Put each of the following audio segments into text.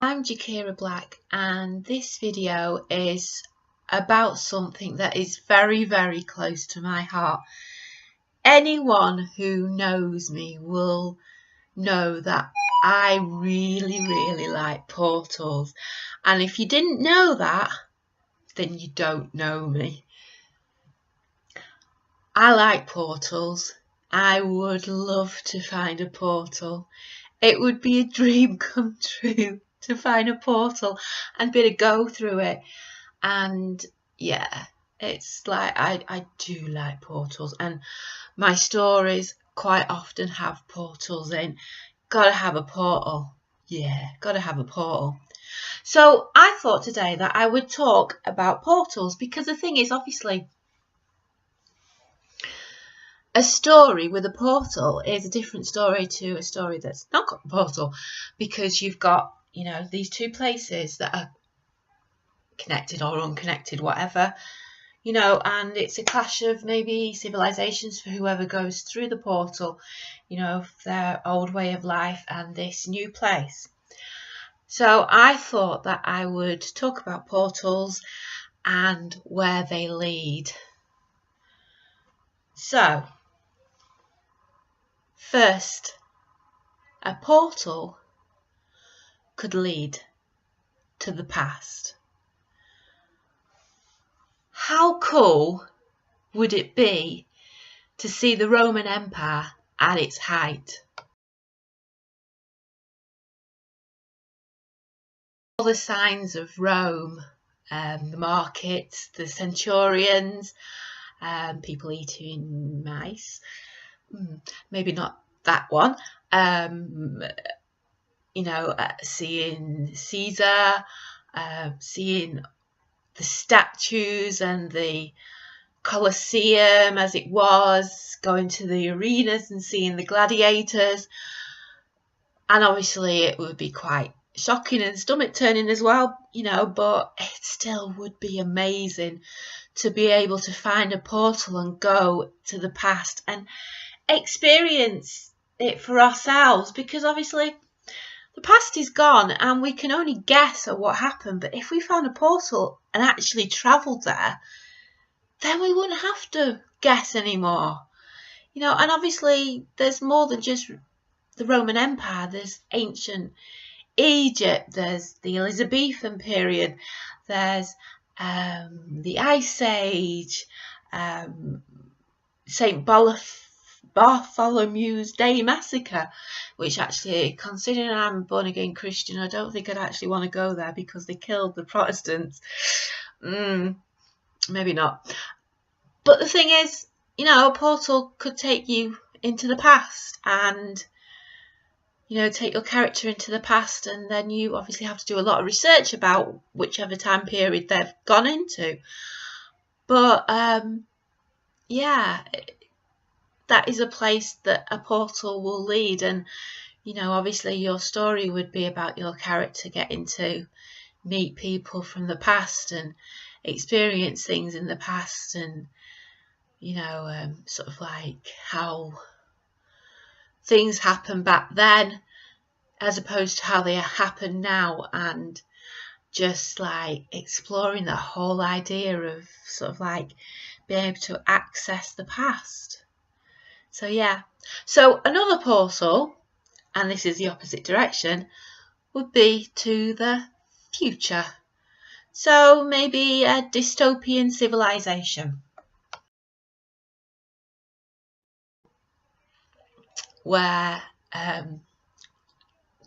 I'm Jakira Black, and this video is about something that is very, very close to my heart. Anyone who knows me will know that I really like portals, and if you didn't know that, then you don't know me. I like portals. I would love to find a portal. It would be a dream come true to find a portal and be able to go through it. And yeah, it's like I do like portals, and my stories quite often have portals in. Gotta have a portal. Yeah, gotta have a portal. So I thought today that I would talk about portals, because the thing is, obviously, a story with a portal is a different story to a story that's not got a portal, because you've got, you know, these two places that are connected or unconnected, whatever, you know, and it's a clash of maybe civilizations for whoever goes through the portal, you know, their old way of life and this new place. So I thought that I would talk about portals and where they lead. So first, a portal could lead to the past. How cool would it be to see the Roman Empire at its height? All the signs of Rome, the markets, the centurions, people eating mice, maybe not that one, you know, seeing Caesar, seeing the statues and the Colosseum as it was, going to the arenas and seeing the gladiators. And obviously it would be quite shocking and stomach turning as well, you know, but it still would be amazing to be able to find a portal and go to the past and experience it for ourselves, because obviously the past is gone and we can only guess at what happened. But if we found a portal and actually travelled there, then we wouldn't have to guess anymore, you know. And obviously there's more than just the Roman Empire. There's ancient Egypt, there's the Elizabethan period, there's the Ice Age, St. Bartholomew's Day Massacre, which actually, considering I'm a born-again Christian, I don't think I'd actually want to go there because they killed the Protestants. Maybe not. But the thing is, you know, a portal could take you into the past and, you know, take your character into the past, and then you obviously have to do a lot of research about whichever time period they've gone into. But yeah, that is a place that a portal will lead. And, you know, obviously your story would be about your character getting to meet people from the past and experience things in the past, and, you know, sort of like how things happen back then as opposed to how they happen now, and just like exploring the whole idea of sort of like being able to access the past. So yeah, so another portal, and this is the opposite direction, would be to the future. So maybe a dystopian civilization where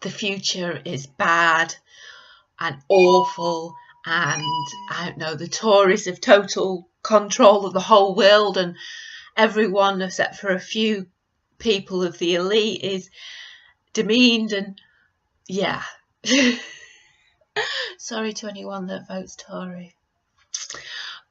the future is bad and awful, and I don't know, the tourists have total control of the whole world, and everyone except for a few people of the elite is demeaned. And yeah, sorry to anyone that votes Tory.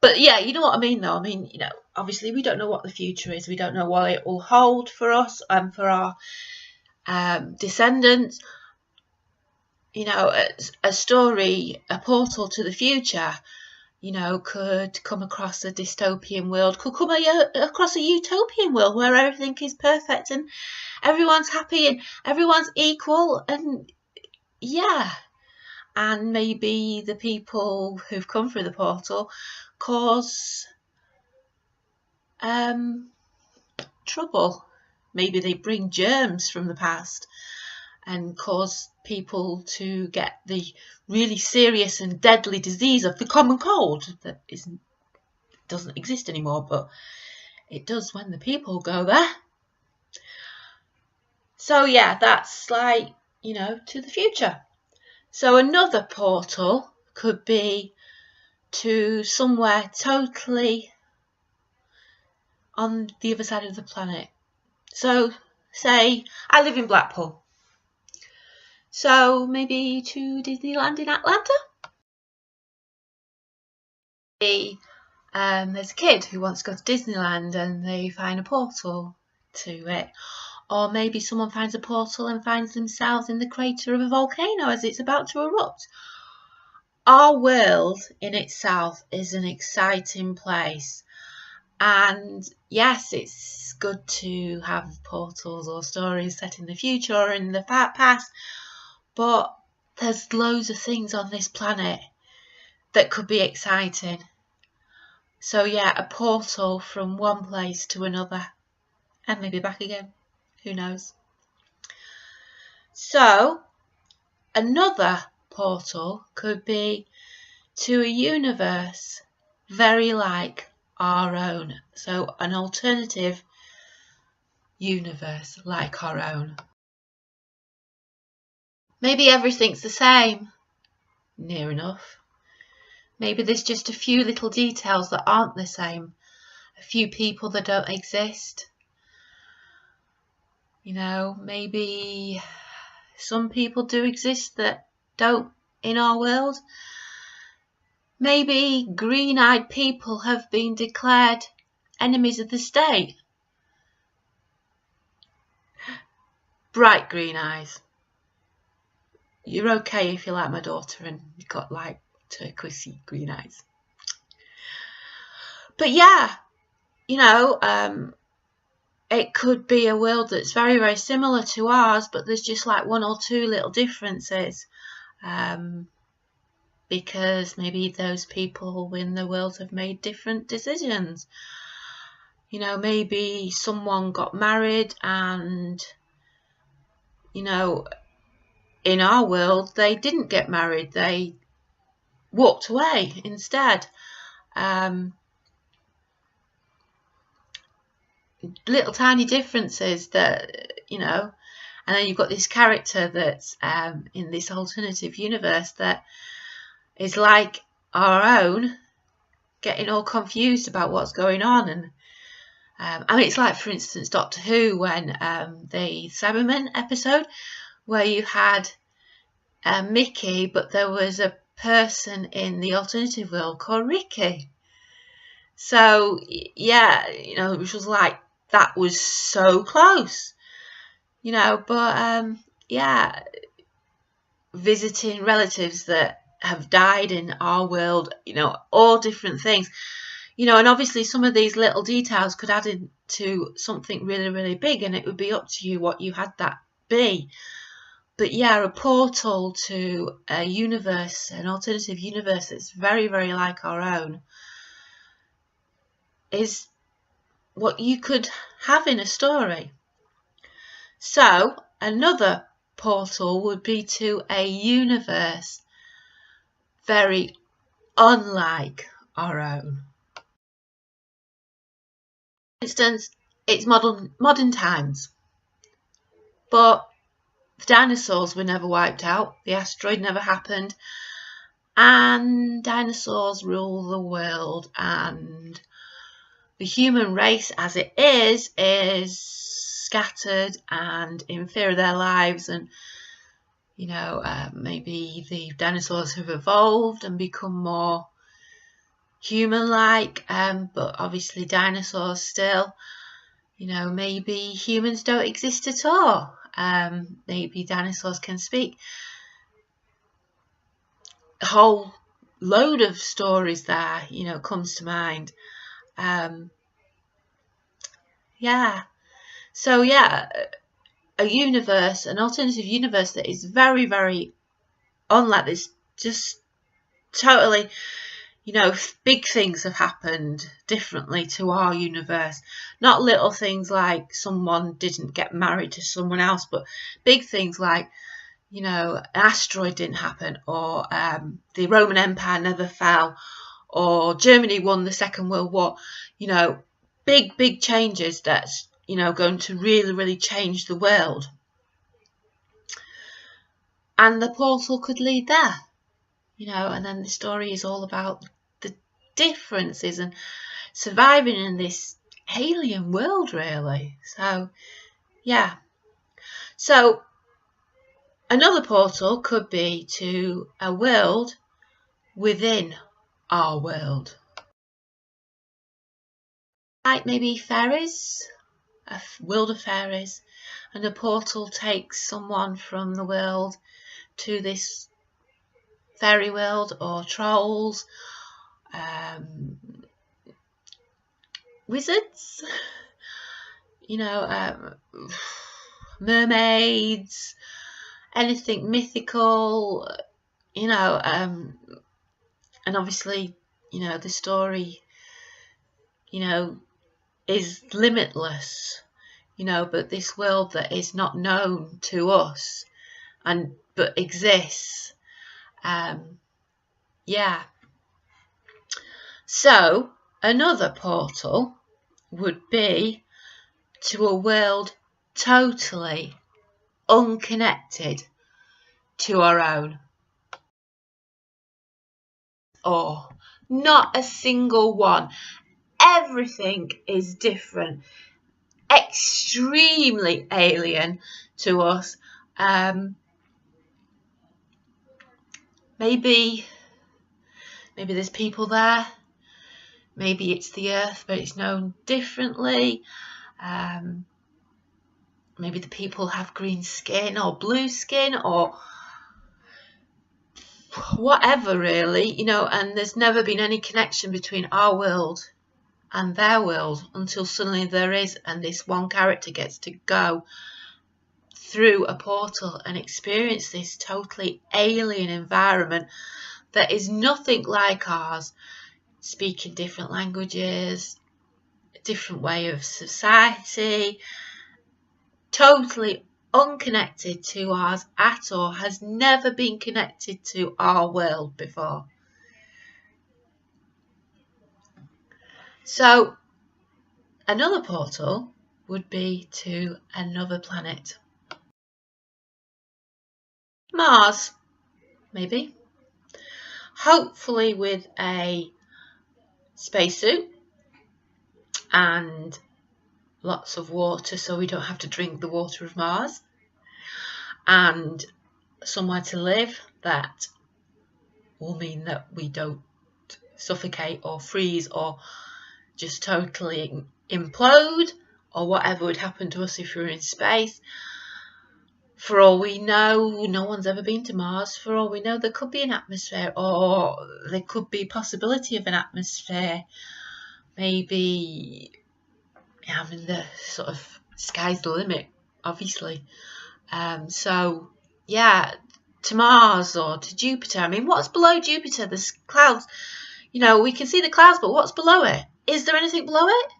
But yeah, you know what I mean though. I mean, you know, obviously we don't know what the future is. We don't know what it will hold for us and for our descendants. You know, a story, a portal to the future, you know, could come across a dystopian world, could come across a utopian world where everything is perfect and everyone's happy and everyone's equal. And yeah, and maybe the people who've come through the portal cause trouble. Maybe they bring germs from the past and cause people to get the really serious and deadly disease of the common cold that doesn't exist anymore, but it does when the people go there. So yeah, that's like, you know, to the future. So another portal could be to somewhere totally on the other side of the planet. So say I live in Blackpool. So maybe to Disneyland in Atlanta. There's a kid who wants to go to Disneyland and they find a portal to it. Or maybe someone finds a portal and finds themselves in the crater of a volcano as it's about to erupt. Our world in itself is an exciting place. And yes, it's good to have portals or stories set in the future or in the past, but there's loads of things on this planet that could be exciting. So yeah, a portal from one place to another and maybe back again. Who knows? So another portal could be to a universe very like our own. So an alternative universe like our own. Maybe everything's the same. Near enough. Maybe there's just a few little details that aren't the same. A few people that don't exist. You know, maybe some people do exist that don't in our world. Maybe green-eyed people have been declared enemies of the state. Bright green eyes. You're okay if you're like my daughter and you've got like turquoisey green eyes. But yeah, you know, it could be a world that's very, very similar to ours, but there's just like one or two little differences. Because maybe those people in the world have made different decisions. You know, maybe someone got married and, you know, in our world, they didn't get married. They walked away instead. Little tiny differences that, you know, and then you've got this character that's in this alternative universe that is like our own, getting all confused about what's going on. And I mean, it's like, for instance, Doctor Who, when the Cybermen episode, where you had Mickey, but there was a person in the alternative world called Ricky. So yeah, you know, which was like, that was so close, you know. But yeah, visiting relatives that have died in our world, you know, all different things, you know. And obviously some of these little details could add into something really, really big, and it would be up to you what you had that be. But yeah, a portal to a universe, an alternative universe that's very, very like our own, is what you could have in a story. So another portal would be to a universe very unlike our own. For instance, it's modern times, but the dinosaurs were never wiped out, the asteroid never happened, and dinosaurs rule the world, and the human race as it is scattered and in fear of their lives. And, you know, maybe the dinosaurs have evolved and become more human-like, but obviously dinosaurs still, you know, maybe humans don't exist at all. Maybe dinosaurs can speak. A whole load of stories there, you know, comes to mind. Yeah, so yeah, a universe, an alternative universe that is very, very unlike this just totally, you know, big things have happened differently to our universe. Not little things like someone didn't get married to someone else, but big things like, you know, an asteroid didn't happen, or the Roman Empire never fell, or Germany won the Second World War. You know, big changes that's, you know, going to really change the world. And the portal could lead there, you know, and then the story is all about the differences and surviving in this alien world, really. So, yeah. So, another portal could be to a world within our world. Like maybe fairies, a world of fairies, and a portal takes someone from the world to this fairy world, or trolls, wizards, you know, mermaids, anything mythical, you know, and obviously, you know, the story, you know, is limitless, you know, but this world that is not known to us and but exists, yeah. So another portal would be to a world totally unconnected to our own. Or not a single one. Everything is different, extremely alien to us. Maybe there's people there. Maybe it's the Earth, but it's known differently. Maybe the people have green skin or blue skin or whatever, really, you know, and there's never been any connection between our world and their world until suddenly there is, and this one character gets to go through a portal and experience this totally alien environment that is nothing like ours, speaking different languages, a different way of society, totally unconnected to ours at all, has never been connected to our world before. So another portal would be to another planet. Mars, maybe. Hopefully with a spacesuit and lots of water, so we don't have to drink the water of Mars, and somewhere to live that will mean that we don't suffocate or freeze or just totally implode, or whatever would happen to us if we were in space. For all we know, no one's ever been to Mars. For all we know, there could be an atmosphere, or there could be possibility of an atmosphere. Maybe, yeah, I mean, the sort of sky's the limit, obviously. So, yeah, to Mars or to Jupiter. I mean, what's below Jupiter? There's clouds. You know, we can see the clouds, but what's below it? Is there anything below it?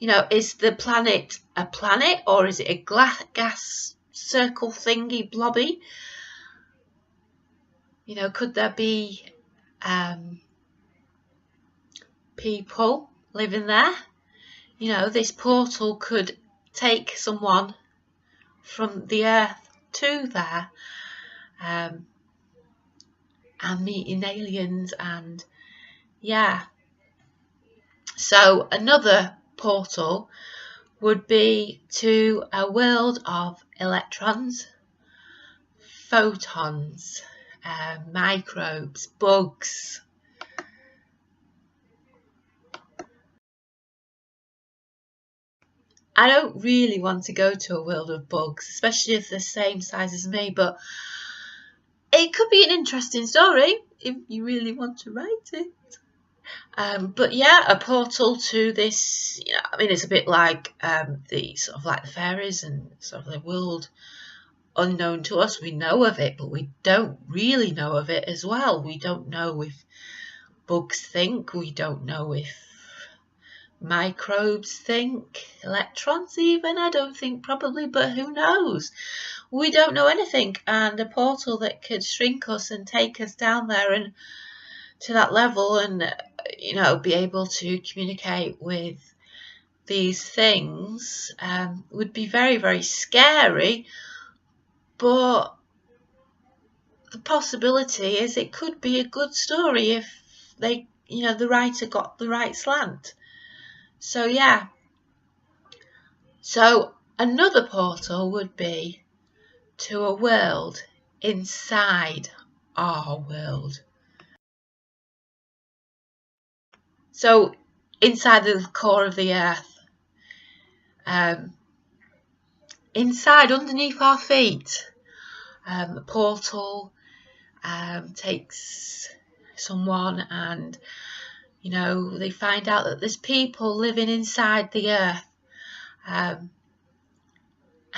You know, is the planet a planet, or is it a gas circle thingy blobby? You know, could there be people living there? You know, this portal could take someone from the Earth to there, and meeting aliens, and yeah. So another portal would be to a world of electrons, photons, microbes, bugs. I don't really want to go to a world of bugs, especially if they're the same size as me, but it could be an interesting story if you really want to write it. But yeah, a portal to this, you know, I mean, it's a bit like the sort of like the fairies and sort of the world unknown to us. We know of it, but we don't really know of it as well. We don't know if bugs think. We don't know if microbes think, electrons even, I don't think probably, but who knows? We don't know anything, and a portal that could shrink us and take us down there and to that level and, you know, be able to communicate with these things would be very, very scary, but the possibility is it could be a good story if they, you know, the writer got the right slant. So yeah, so another portal would be to a world inside our world. So inside the core of the earth, inside, underneath our feet, a portal takes someone and, you know, they find out that there's people living inside the earth.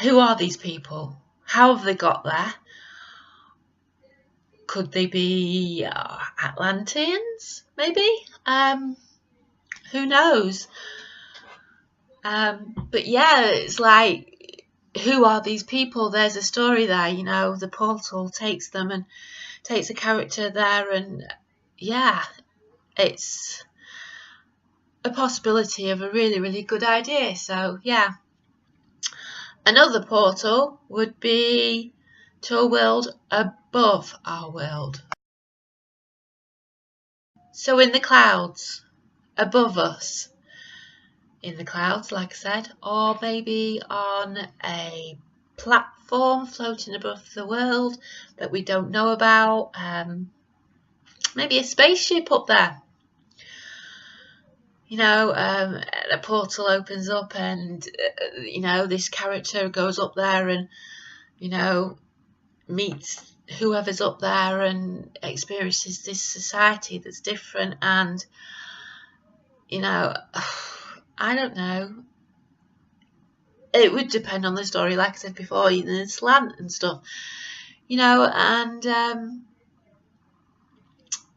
Who are these people? How have they got there? Could they be Atlanteans, maybe? Who knows? But yeah, it's like, who are these people? There's a story there, you know, the portal takes them and takes a character there, and yeah, it's a possibility of a really, really good idea. So yeah, another portal would be to a world above our world. So in the clouds, above us, in the clouds, like I said, or maybe on a platform floating above the world that we don't know about, maybe a spaceship up there. You know, a portal opens up and, you know, this character goes up there and, you know, meets whoever's up there and experiences this society that's different. And, you know, I don't know. It would depend on the story, like I said before, you know, the slant and stuff, you know, and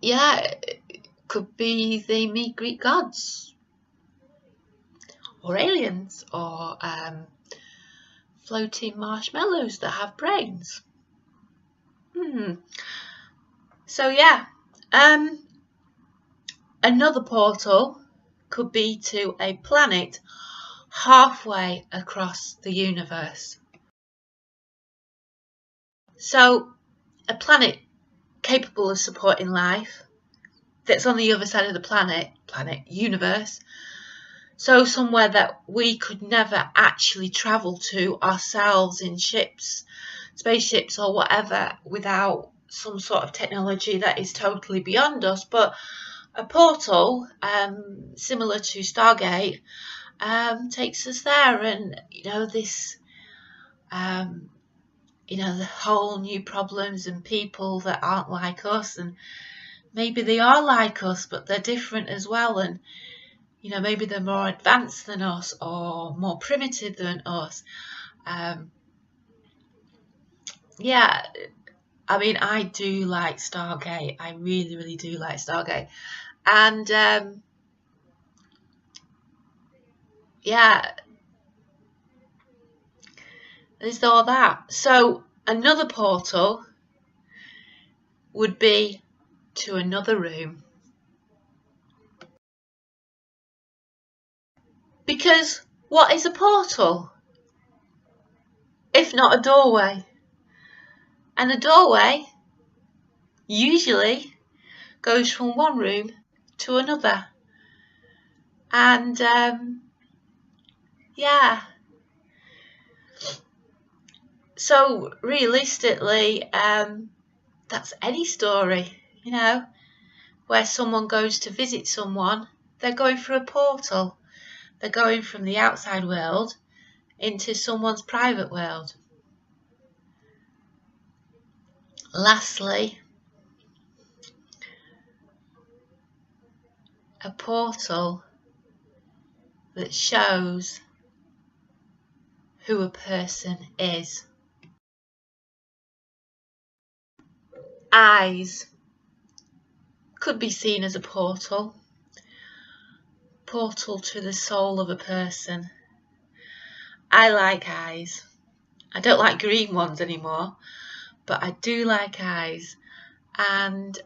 yeah, it could be they meet Greek gods or aliens or floating marshmallows that have brains. So yeah, another portal could be to a planet halfway across the universe. So a planet capable of supporting life that's on the other side of the planet universe. So somewhere that we could never actually travel to ourselves in ships, spaceships or whatever, without some sort of technology that is totally beyond us. But a portal, similar to Stargate, takes us there, and you know, this, you know, the whole new problems and people that aren't like us, and maybe they are like us but they're different as well, and you know, maybe they're more advanced than us or more primitive than us. Yeah, I mean, I do like Stargate. I really, really do like Stargate. And yeah, there's all that. So another portal would be to another room. Because what is a portal if not a doorway? And a doorway usually goes from one room to another. And yeah, so realistically, that's any story, you know, where someone goes to visit someone. They're going through a portal. They're going from the outside world into someone's private world. Lastly, a portal that shows who a person is. eyes could be seen as a portal to the soul of a person. I like eyes. I don't like green ones anymore, but I do like eyes. And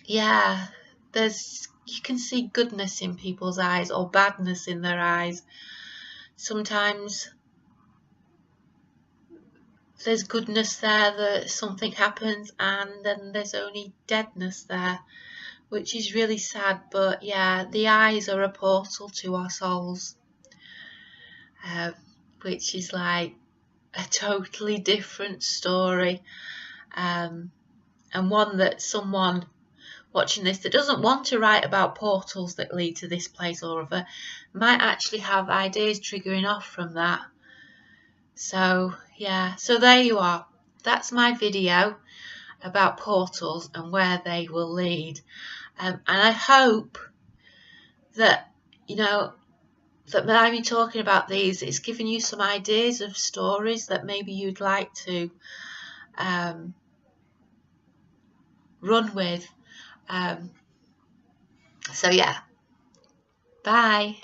yeah, you can see goodness in people's eyes or badness in their eyes. Sometimes there's goodness there, that something happens, and then there's only deadness there, which is really sad. But yeah, the eyes are a portal to our souls, which is like a totally different story, and one that someone watching this that doesn't want to write about portals that lead to this place or other might actually have ideas triggering off from that. So yeah, so there you are. That's my video about portals and where they will lead. And I hope that, you know, that by me talking about these, it's given you some ideas of stories that maybe you'd like to run with. So yeah, bye.